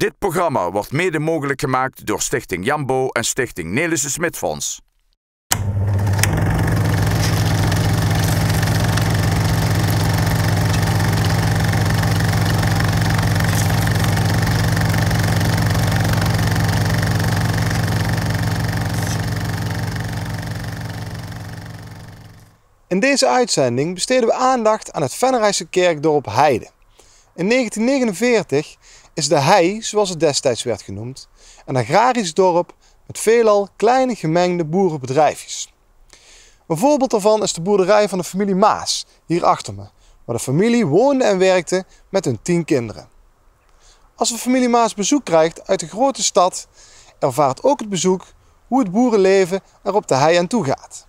Dit programma wordt mede mogelijk gemaakt door Stichting Jambo en Stichting Nelissen Smit Fonds. In deze uitzending besteden we aandacht aan het Vennerijse kerkdorp Heide. In 1949 is de Hei, zoals het destijds werd genoemd, een agrarisch dorp met veelal kleine gemengde boerenbedrijfjes. Een voorbeeld daarvan is de boerderij van de familie Maas, hier achter me, waar de familie woonde en werkte met hun 10 kinderen. Als de familie Maas bezoek krijgt uit de grote stad, ervaart ook het bezoek hoe het boerenleven er op de Hei aan toe gaat.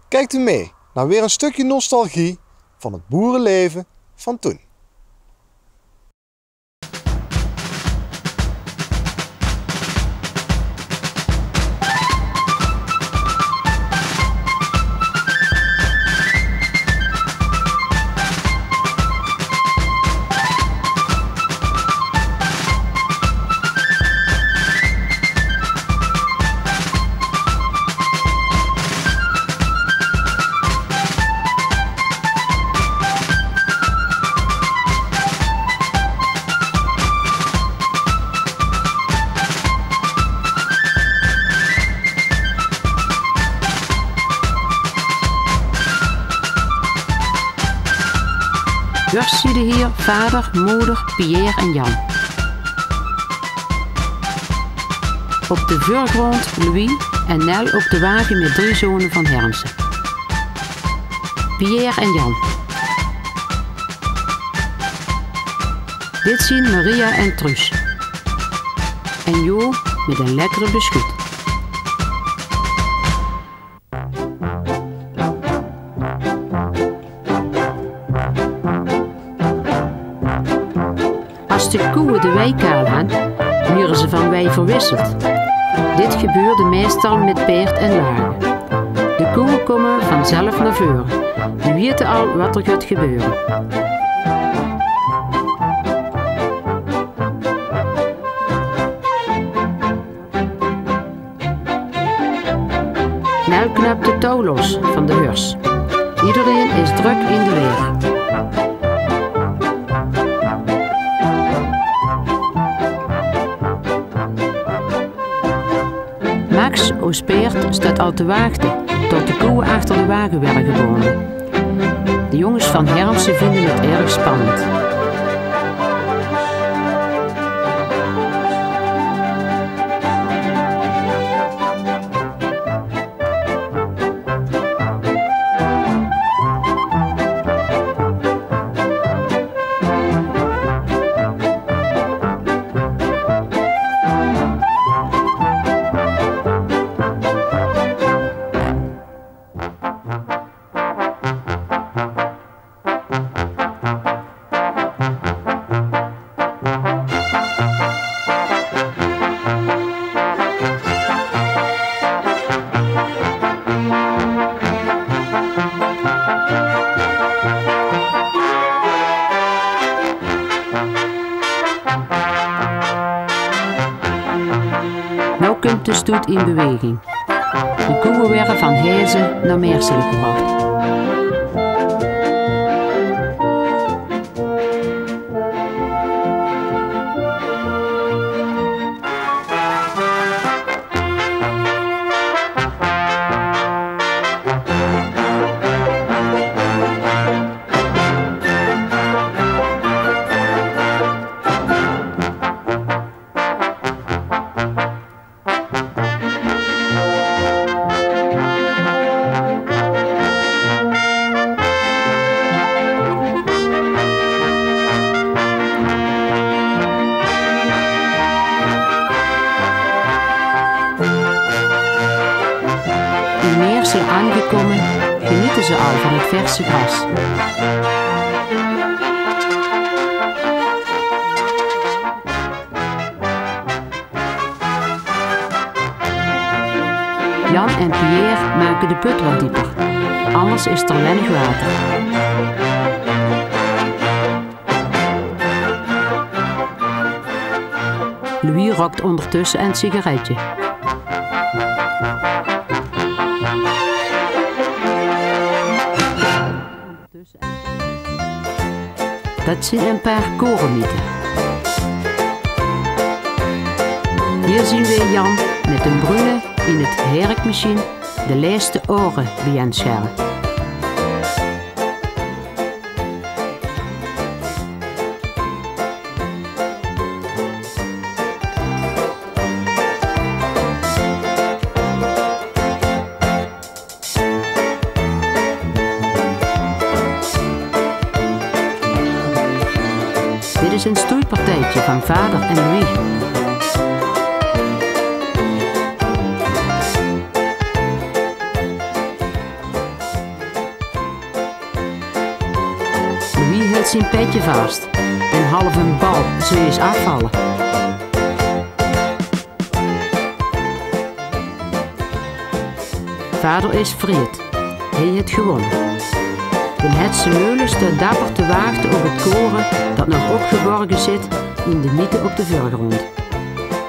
Kijkt u mee naar weer een stukje nostalgie van het boerenleven van toen. Eerst zie je hier vader, moeder, Pierre en Jan. Op de voorgrond Louis en Nel op de wagen met 3 zonen van Hermsen. Pierre en Jan. Dit zien Maria en Truus. En Jo met een lekkere beschuit. Als de koeien de wei kaal hadden, worden ze van wei verwisseld. Dit gebeurde meestal met paard en wagen. De koeien komen vanzelf naar voren. Die weten al wat er gaat gebeuren. Nel knapt de touw los van de heurs. Iedereen is druk in de weer. Max, ons paard, staat al te wachten tot de koeien achter de wagen werden gebonden. De jongens van Hermsen vinden het erg spannend. Nou komt de stoet in beweging. De koeien werden van Hezen naar Meerselen gebracht. In Meerselen aangekomen, genieten ze al van het verse gras. Jan en Pierre maken de put wat dieper, anders is er weinig water. Louis rookt ondertussen een sigaretje. Dat zijn een paar korenmieten. Hier zien we Jan met een brune in het herkmachine de lijste oren bijeenscheren. Dit is een stoeipartijtje van vader en Louis. Louis hield zijn petje vast en half een bal zou eens afvallen. Vader is vreed. Hij heeft gewonnen. De hetse meulen staat dapper te wachten op het koren dat nog opgeborgen zit in de mythe op de voorgrond.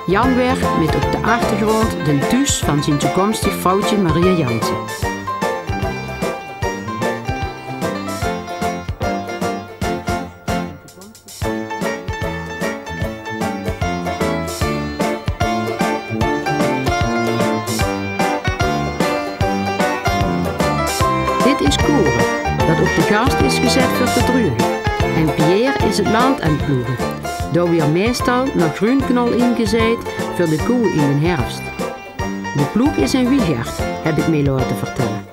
Jan weer met op de achtergrond de thuis van zijn toekomstig vrouwtje Maria Jansen. Dit is koren dat op de gast is gezet voor te drugen. En Pierre is het land aan het ploegen. Daar weer meestal nog groenknol ingezaaid voor de koe in de herfst. De ploeg is een wiegert, heb ik mij laten vertellen.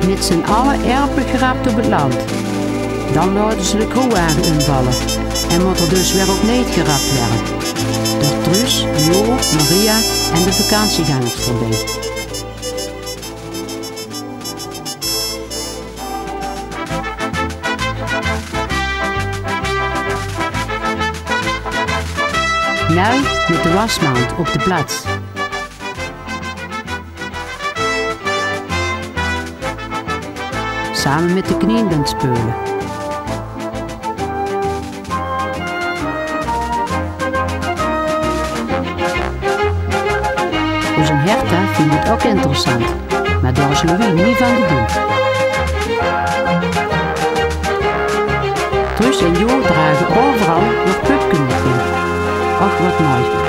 Met z'n allen erpelijk gerapt op het land. Dan laten ze de kroewagen invallen en moet er dus weer opnieuw gerapt werden. Door Truus, Jo, Maria en de vakantiegangers erbij. Nu met de wasmand op de plaats. Samen met de knieën bent speulen. Dus een Herta vindt het ook interessant, maar daar is Louis niet van gediend. Truus en Jo dragen overal nog pupkunderen in. Och, wat mooi.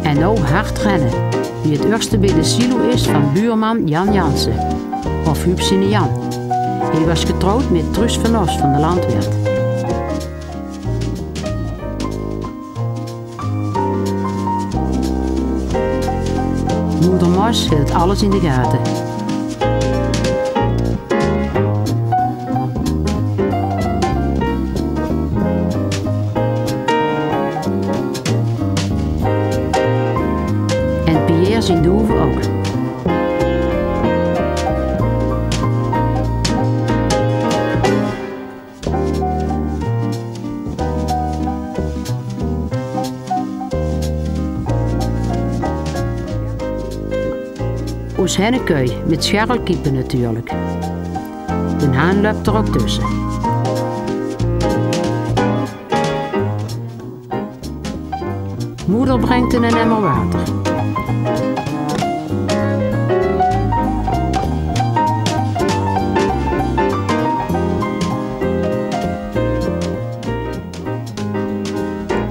En nou hard rennen, wie het eerste bij de silo is van buurman Jan Jansen, of Hupsine Jan. Hij was getrouwd met Truus van Os van de landweert. Moeder Mos hield alles in de gaten. En Pierre zijn de hoeve ook. Oes hennekui met scharrelkiepen natuurlijk. De haan loopt er ook tussen. Moeder brengt een emmer water.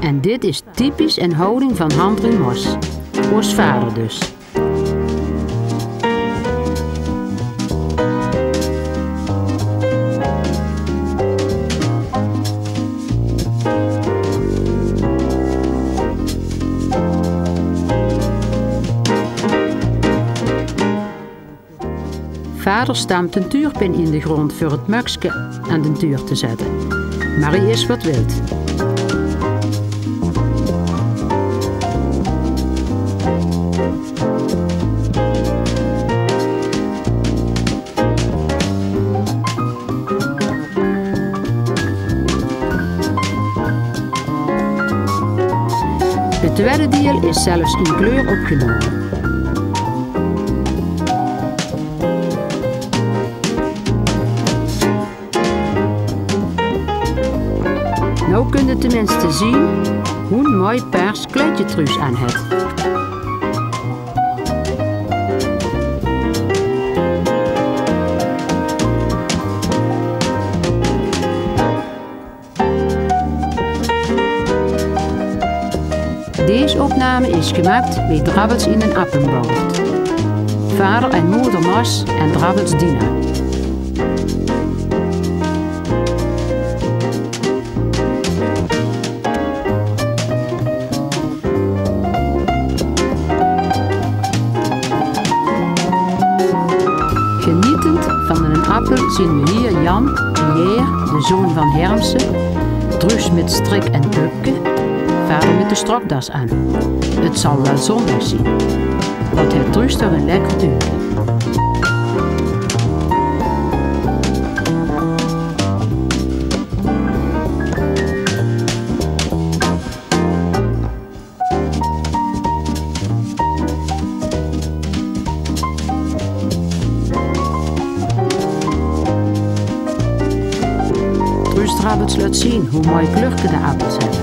En dit is typisch een houding van Handri Mos. Ons vader dus. Vader stampt een tuurpin in de grond voor het mukske aan de tuur te zetten. Maar hij is wat wild. Het tweede deel is zelfs in kleur opgenomen. Nou kun je tenminste zien hoe een mooi paars kleedje Truus aan heeft. Deze opname is gemaakt bij Drabbels in een appenbocht. Vader en moeder Mos en Drabbels Dina. Genietend van een appel zien we hier Jan, Jeer, de zoon van Hermsen, Truus met strik en pupke, vader met de stropdas aan. Het zal wel zondag zien. Wat heeft Truus toch een lekker duur. Truus Drabbels laat zien hoe mooi kleurke de appels hebben.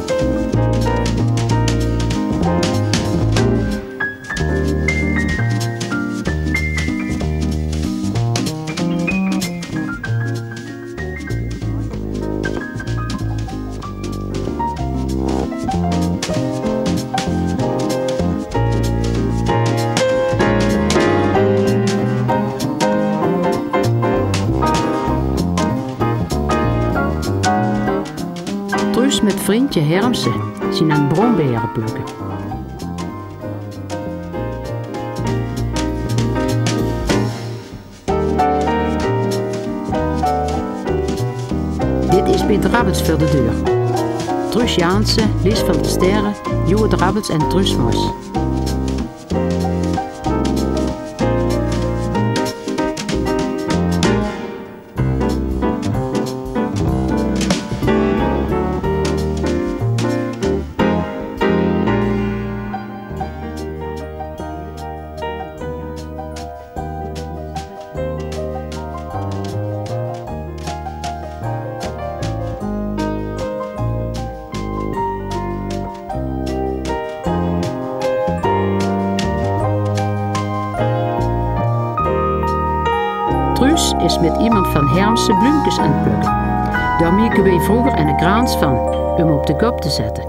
Truus met vriendje Hermsen zien aan brombeeren plukken. Dit is bij Drabbels voor de deur. Truus Jaansen, Lies van der Sterren, Joe Drabbels en Truus Mos. Truus is met iemand van Hermsen bloemkes aan het plukken. Daar maken wij vroeger een krans van, om op de kop te zetten.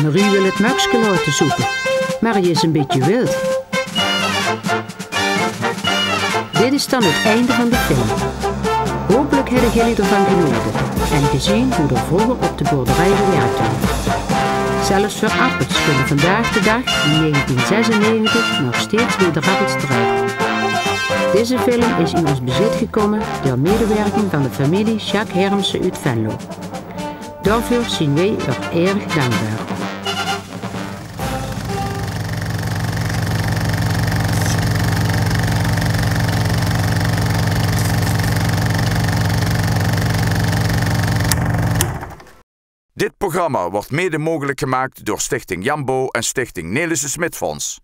Marie wil het mukske laten zoeken, maar hij is een beetje wild. Dit is dan het einde van de film. Hopelijk hebben jullie ervan genoten en gezien hoe er vroeger op de boerderij gewerkt werd. Zelfs voor appels kunnen vandaag de dag in 1996 nog steeds bij de Drabbels terecht. Deze film is in ons bezit gekomen door medewerking van de familie Jacques Hermsen uit Venlo. Daarvoor zijn wij er erg dankbaar. Dit programma wordt mede mogelijk gemaakt door Stichting Jambo en Stichting Nelissen Smit Fonds.